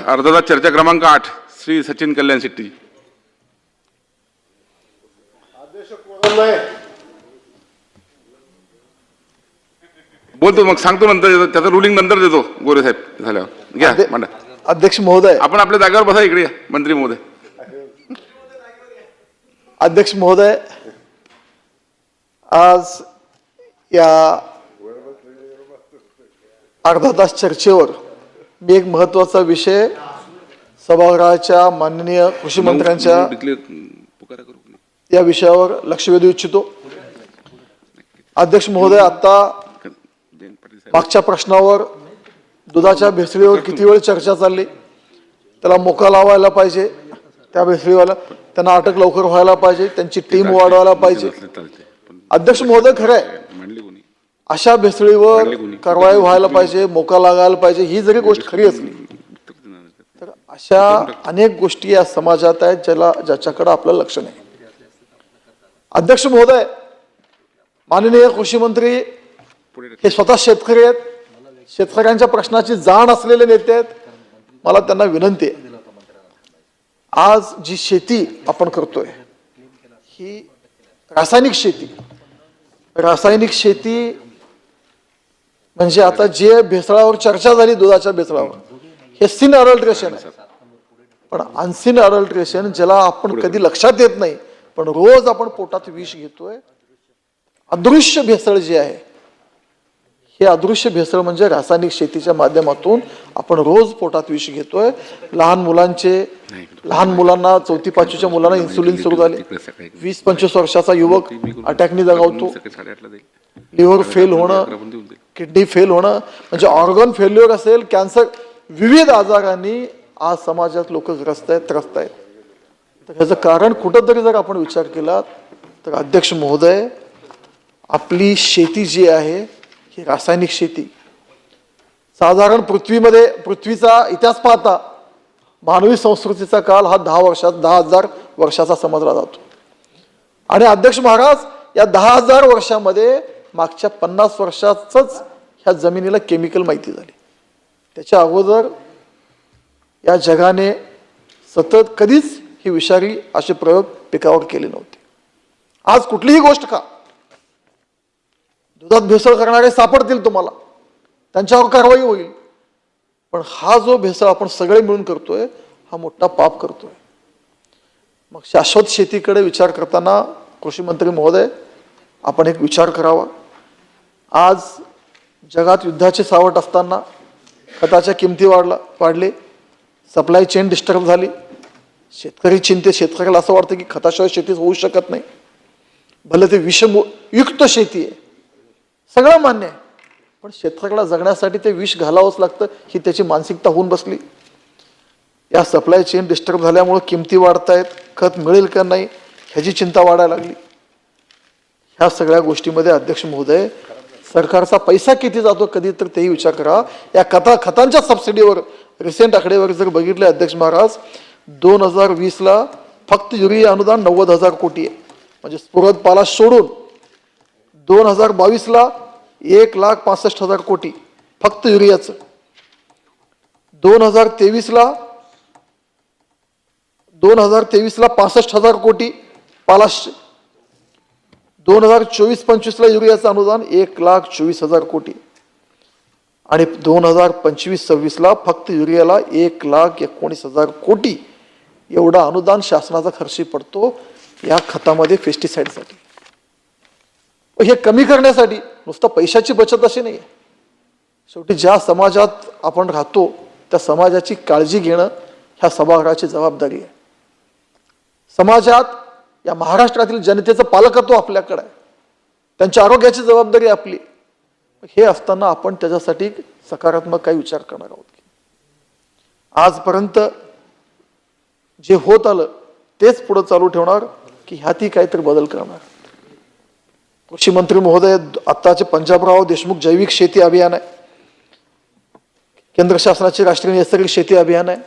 अर्धा चर्चा क्रमांक 8 श्री सचिन कल्याण शेट्टी. बोलतो मग सांगतो नंतर त्याचं रुलिंग नंतर देतो गोरे साहेब झाल्यावर. घ्या मांडा. अध्यक्ष महोदय, आपण आपल्या जागेवर बसा. इकडे या मंत्री महोदय. अध्यक्ष महोदय, आज या अर्धा तास चर्चेवर मी एक महत्वाचा विषय सभागृहाच्या माननीय कृषी मंत्र्यांच्या या विषयावर लक्ष वेधू इच्छितो. अध्यक्ष महोदय, आता मागच्या प्रश्नावर दुधाच्या भेसळीवर किती वेळ चर्चा चालली, त्याला मोका लावायला पाहिजे, त्या भेसळीवाला त्यांना अटक लवकर व्हायला पाहिजे, त्यांची टीम वाढवायला पाहिजे. अध्यक्ष महोदय, खरं आहे अशा भेसळीवर कारवाई व्हायला पाहिजे, मोका लागायला पाहिजे. ही जरी गोष्ट खरी असली तर अशा अनेक गोष्टी या समाजात आहेत ज्याच्याकडे आपलं लक्ष नाही. अध्यक्ष महोदय, माननीय कृषी मंत्री हे स्वतः शेतकरी आहेत, शेतकऱ्यांच्या प्रश्नाची जाण असलेले नेते आहेत. मला त्यांना विनंती आहे, आज जी शेती आपण करतोय ही रासायनिक शेती म्हणजे आता जे भेसळावर चर्चा झाली, दुधाच्या भेसळावर, हे सीन अडल्ट्रेशन आहे. पण अनसीन अडल्ट्रेशन ज्याला आपण कधी लक्षात येत नाही, पण रोज आपण पोटात विष घेतोय. अदृश्य भेसळ जी आहे, हे अदृश्य भेसळ म्हणजे रासायनिक शेतीच्या माध्यमातून आपण रोज पोटात विष घेतोय. लहान मुलांना 4-5वीच्या मुलांना इन्सुलिन सुरू झाले. 20-25 वर्षाचा युवक अटॅकने दगावतो. लिव्हर फेल होणं, किडनी फेल होणं, म्हणजे ऑर्गन फेल्युअर असेल, कॅन्सर, विविध आजारांनी आज समाजात लोक त्रस्त आहेत. तर ह्याचं कारण कुठंतरी जर आपण विचार केला तर अध्यक्ष महोदय, आपली शेती जी आहे ही रासायनिक शेती, साधारण पृथ्वीचा इतिहास पाहता मानवी संस्कृतीचा काळ हा 10,000 वर्षाचा समजला जातो. आणि अध्यक्ष महाराज, या 10,000 वर्षामध्ये मागच्या 50 वर्षातच ह्या जमिनीला केमिकल माहिती झाली. त्याच्या अगोदर या जगाने सतत कधीच ही विषारी असे प्रयोग पिकावर केले नव्हते. आज कुठलीही गोष्ट का, दुधात भेसळ करणारे सापडतील तुम्हाला, त्यांच्यावर कारवाई होईल. पण हा जो भेसळ आपण सगळे मिळून करतोय हा मोठा पाप करतोय. मग शाश्वत शेतीकडे विचार करताना कृषी मंत्री महोदय, आपण एक विचार करावा. आज जगात युद्धाचे सावट असताना खताच्या किमती वाढले, सप्लाय चेन डिस्टर्ब झाली, शेतकरी चिंतेत, शेतकऱ्याला असं वाटतं की खताशिवाय शेतीच होऊ शकत नाही. भले ते विषयुक्त शेती आहे, सगळं मान्य आहे, पण शेतकऱ्याला जगण्यासाठी ते विष घालावंच लागतं, ही त्याची मानसिकता होऊन बसली. या सप्लाय चेन डिस्टर्ब झाल्यामुळे किमती वाढत आहेत, खत मिळेल का नाही ह्याची चिंता वाढायला लागली. ह्या सगळ्या गोष्टीमध्ये अध्यक्ष महोदय, सरकारचा पैसा किती जातो कधी तर तेही विचार करा. या खतांच्या सबसिडीवर रिसेंट आकडेवर जर बघितले अध्यक्ष महाराज, 2020ला फक्त युरिया अनुदान 90,000 कोटी आहे. म्हणजे स्फुरद पाला सोडून 2022ला 1,65,000 कोटी फक्त युरियाचं. 2023ला 65,000 कोटी पालाश. 2024-25ला युरियाचं अनुदान 1,24,000 कोटी. आणि 2025-26ला फक्त युरियाला 1,19,000 कोटी एवढा अनुदान शासनाचा खर्ची पडतो या खतामध्ये पेस्टिसाइडसाठी. हे कमी करण्यासाठी नुसतं पैशाची बचत अशी नाही. शेवटी ज्या समाजात आपण राहतो त्या समाजाची काळजी घेणं ह्या सभागृहाची जबाबदारी आहे. समाजात या महाराष्ट्रातील जनतेचं पालकत्व आपल्याकडे आहे, त्यांच्या आरोग्याची जबाबदारी आपली. हे असताना आपण त्याच्यासाठी सकारात्मक काही विचार करणार आहोत. आजपर्यंत जे होत आलं तेच पुढे चालू ठेवणार की ह्यातही काहीतरी बदल करणार. कृषी मंत्री महोदय, आत्ताचे पंजाबराव देशमुख जैविक शेती अभियान आहे, केंद्र शासनाचे राष्ट्रीय नैसर्गिक शेती अभियान आहे.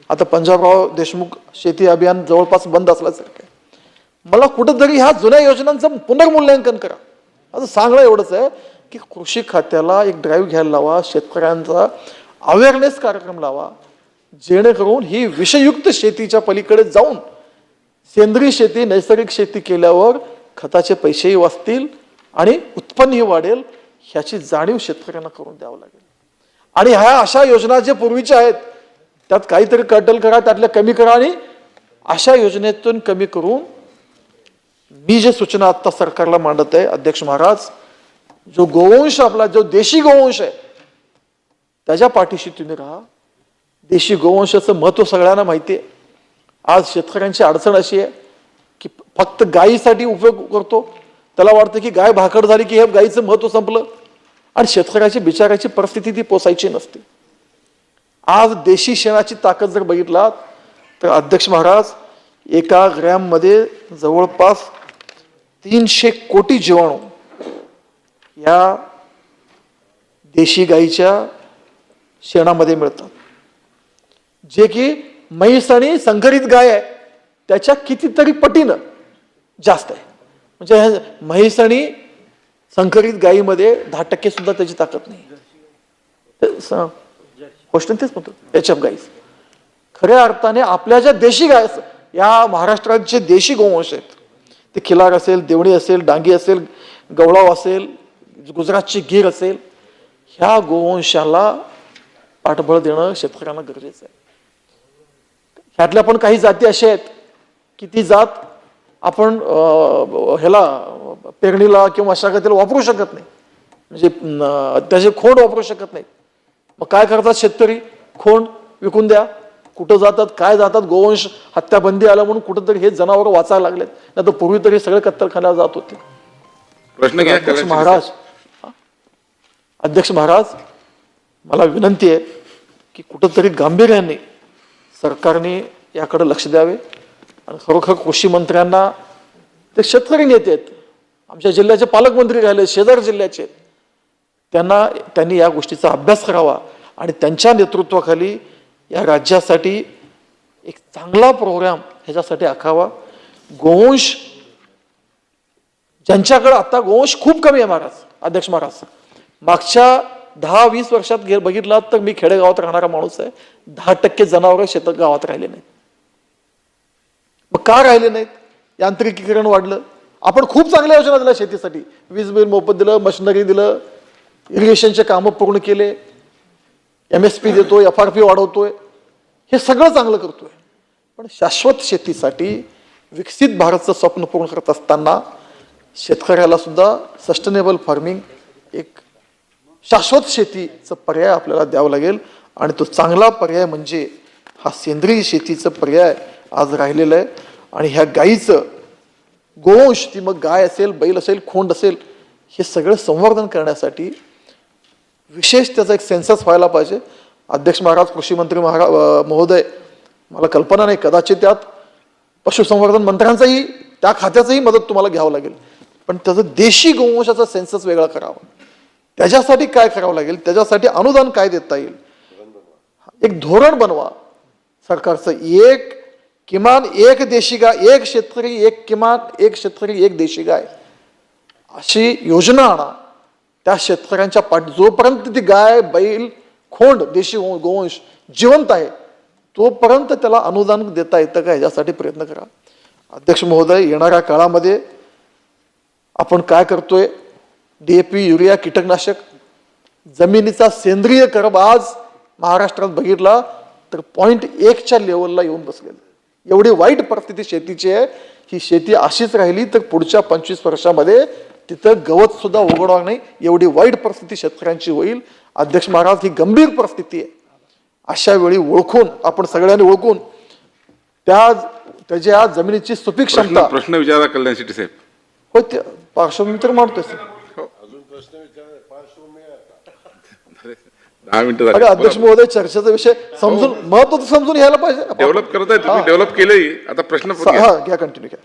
आता पंजाबराव देशमुख शेती अभियान जवळपास बंद असल्यासारखं आहे. मला कुठंतरी ह्या जुन्या योजनांचं पुनर्मूल्यांकन करा. असं सांगणं एवढंच आहे की कृषी खात्याला एक ड्राईव्ह घ्यायला लावा, शेतकऱ्यांचा अवेअरनेस कार्यक्रम लावा, जेणेकरून ही विषयुक्त शेतीच्या पलीकडे जाऊन सेंद्रिय शेती, नैसर्गिक शेती केल्यावर खताचे पैसेही वाचतील आणि उत्पन्नही वाढेल, ह्याची जाणीव शेतकऱ्यांना करून द्यावं लागेल. आणि ह्या अशा योजना जे पूर्वीच्या आहेत त्यात काहीतरी कटल करा, त्यातल्या कमी करा आणि अशा योजनेतून कमी करून मी जे सूचना आता सरकारला मांडत आहे अध्यक्ष महाराज, जो गोवंश आपला जो देशी गोवंश आहे त्याच्या पाठीशी तुम्ही राहा. देशी गोवंशाचं महत्व सगळ्यांना माहिती आहे. आज शेतकऱ्यांची अडचण अशी आहे की फक्त गायीसाठी उपयोग करतो, त्याला वाटतं की गाय भाकड झाली की हे गायीचं महत्व संपलं आणि शेतकऱ्याची बिचाराची परिस्थिती ती पोसायची नसते. आज देशी शेणाची ताकद जर बघितलात तर अध्यक्ष महाराज, एका ग्रॅममध्ये जवळपास 300 कोटी जीवाणू या देशी गाईच्या शेणामध्ये मिळतात, जे की म्हैस आणि संकरित गाय आहे त्याच्या कितीतरी पटीनं जास्त आहे. म्हणजे म्हैस आणि संकरित गायीमध्ये 10% सुद्धा त्याची ताकद नाही. गोष्ट तेच म्हणतो HF गाई. खऱ्या अर्थाने आपल्या ज्या देशी गाय, या महाराष्ट्रात जे देशी गोवंश आहेत ते खिलार असेल, देवणी असेल, डांगी असेल, गवळाव असेल, गुजरातची गीर असेल, ह्या गोवंशाला पाठबळ देणं शेतकऱ्यांना गरजेचं आहे. ह्यातल्या पण काही जाती अशा आहेत की ती जात आपण ह्याला पेरणीला किंवा मशागतीला वापरू शकत नाही, म्हणजे त्याचे खोंड वापरू शकत नाही. मग काय करतात शेतकरी? खोंड विकून द्या. कुठं जातात, काय जातात? गोवंश हत्याबंदी आला म्हणून कुठंतरी हे जनावर वाचायला लागलेत, नाही तर पूर्वी तरी सगळे कत्तलखान्यावर जात होते. प्रश्न घ्या अध्यक्ष महाराज, मला विनंती आहे की कुठंतरी गांभीर्याने सरकारने याकडे लक्ष द्यावे आणि खरोखर कृषी मंत्र्यांना, ते शेतकरी नेते आहेत, आमच्या जिल्ह्याचे पालकमंत्री राहिले, शेजारी जिल्ह्याचे, त्यांनी या गोष्टीचा अभ्यास करावा आणि त्यांच्या नेतृत्वाखाली या राज्यासाठी एक चांगला प्रोग्राम ह्याच्यासाठी आखावा. गोवंश ज्यांच्याकडे आता गोवंश खूप कमी आहे महाराज, अध्यक्ष महाराज, मागच्या 10-20 वर्षात बघितलात तर मी खेडेगावात राहणारा माणूस आहे, 10% जनावर शेतात गावात राहिले नाहीत. मग का राहिले नाहीत? यांत्रिकीकरण वाढलं. आपण खूप चांगल्या योजना दिल्या शेतीसाठी, वीज बिल मोफत दिलं, मशिनरी दिलं, इरिगेशनचे कामं पूर्ण केले, MSP देतोय, FRP वाढवतोय, हे सगळं चांगलं करतोय. पण शाश्वत शेतीसाठी विकसित भारतचं स्वप्न पूर्ण करत असताना शेतकऱ्याला सुद्धा सस्टेनेबल फार्मिंग, एक शाश्वत शेतीचं पर्याय आपल्याला द्यावं लागेल. आणि तो चांगला पर्याय म्हणजे हा सेंद्रिय शेतीचं पर्याय आज राहिलेलं आहे. आणि ह्या गाईचं गोवंश, ती मग गाय असेल, बैल असेल, खोंड असेल, हे सगळं संवर्धन करण्यासाठी विशेष त्याचा एक सेन्सस व्हायला पाहिजे. अध्यक्ष महाराज, कृषी मंत्री महोदय, मला कल्पना नाही, कदाचित त्यात पशुसंवर्धन मंत्र्यांचाही, त्या खात्याचंही मदत तुम्हाला घ्यावं लागेल. पण त्याचं देशी गोवंशाचा सेन्सस वेगळा करावा. त्याच्यासाठी काय करावं लागेल, त्याच्यासाठी अनुदान काय देता येईल, एक धोरण बनवा सरकारचं. किमान एक देशी गाय, एक शेतकरी एक देशी गाय, अशी योजना आणा. त्या शेतकऱ्यांच्या जोपर्यंत ती गाय, बैल, खोंड, देशी गोवंश जिवंत आहे तोपर्यंत त्याला अनुदान देता येतं का, ह्याच्यासाठी प्रयत्न करा. अध्यक्ष महोदय, येणाऱ्या काळामध्ये आपण काय करतोय, DAP, युरिया, कीटकनाशक, जमिनीचा सेंद्रिय कर्ब आज महाराष्ट्रात बघितला तर 0.1च्या लेवलला येऊन बसलेलं. एवढी वाईट परिस्थिती शेतीची आहे. ही शेती अशीच राहिली तर पुढच्या 25 वर्षामध्ये तिथं गवत सुद्धा उगवणार नाही, एवढी वाईट परिस्थिती शेतकऱ्यांची होईल. अध्यक्ष महाराज, ही गंभीर परिस्थिती आहे. अशा वेळी ओळखून, आपण सगळ्यांनी ओळखून त्याच्या जमिनीची सुपीक क्षमता. प्रश्न विचारा कल्याण शेट्टी साहेब. हो, ते पार्श्वभूमी तर मांडतोय सर. 10 मिनिटं अरे अध्यक्ष महोदय, चर्चेचा विषय समजून, महत्व समजून घ्यायला पाहिजे. डेव्हलप करताय तुम्ही, डेव्हलप केलंय, आता प्रश्न घ्या, कंटिन्यू घ्या.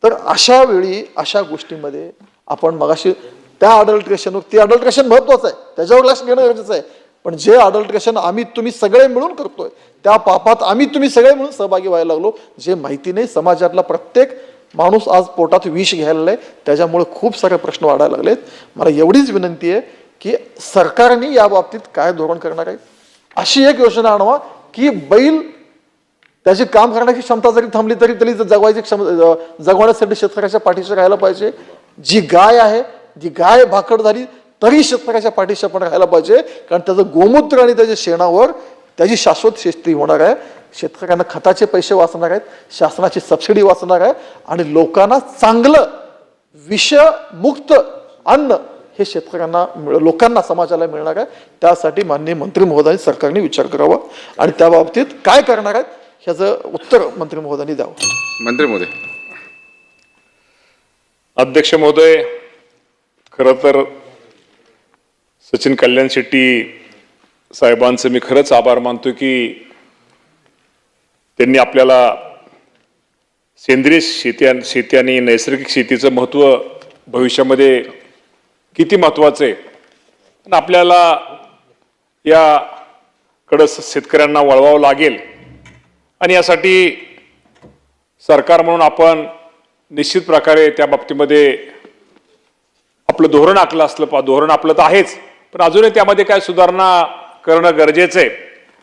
तर अशा वेळी, अशा गोष्टींमध्ये आपण मगाशी त्या अडल्ट्रेशनवर, ती अडल्ट्रेशन महत्वाचं आहे, त्याच्यावर लक्ष घेणं गरजेचं आहे. पण जे अडल्ट्रेशन आम्ही तुम्ही सगळे मिळून करतोय, त्या पापात आम्ही तुम्ही सगळे मिळून सहभागी व्हायला लागलो. जे माहिती नाही, समाजातला प्रत्येक माणूस आज पोटात विष घ्यायला आहे, त्याच्यामुळे खूप सारे प्रश्न वाढायला लागलेत. मला एवढीच विनंती आहे की सरकारने या बाबतीत काय धोरण करणार आहे, अशी एक योजना आणवा की बैल त्याची काम करण्याची क्षमता जरी थांबली तरी तरी जगवायची जगवण्यासाठी शेतकऱ्याच्या पाठीशी राहायला पाहिजे. जी गाय आहे, जी गाय भाकड झाली तरी शेतकऱ्याच्या पाठीशी आपण राहायला पाहिजे, कारण त्याचं गोमूत्र आणि त्याच्या शेणावर त्याची शाश्वत शेती होणार आहे. शेतकऱ्यांना खताचे पैसे वाचणार आहेत, शासनाची सबसिडी वाचणार आहे आणि लोकांना चांगलं विषमुक्त अन्न हे शेतकऱ्यांना लोकांना समाजाला मिळणार आहे. त्यासाठी माननीय मंत्री महोदयांनी सरकारने विचार करावा आणि त्या बाबतीत काय करणार आहेत ह्याचं उत्तर मंत्री महोदयांनी द्यावं. मंत्री महोदय. अध्यक्ष महोदय, खरं तर सचिन कल्याण शेट्टी साहेबांचं मी खरंच आभार मानतो की त्यांनी आपल्याला सेंद्रिय शेती आणि नैसर्गिक शेतीचं महत्त्व भविष्यामध्ये किती महत्त्वाचं आहे आणि आपल्याला याकडं शेतकऱ्यांना वळवावं लागेल आणि यासाठी सरकार म्हणून आपण निश्चित प्रकारे त्या बाबतीमध्ये आपलं धोरण आखलं असलं धोरण आपलं तर आहेच, पण अजूनही त्यामध्ये काय सुधारणा करणं गरजेचं आहे.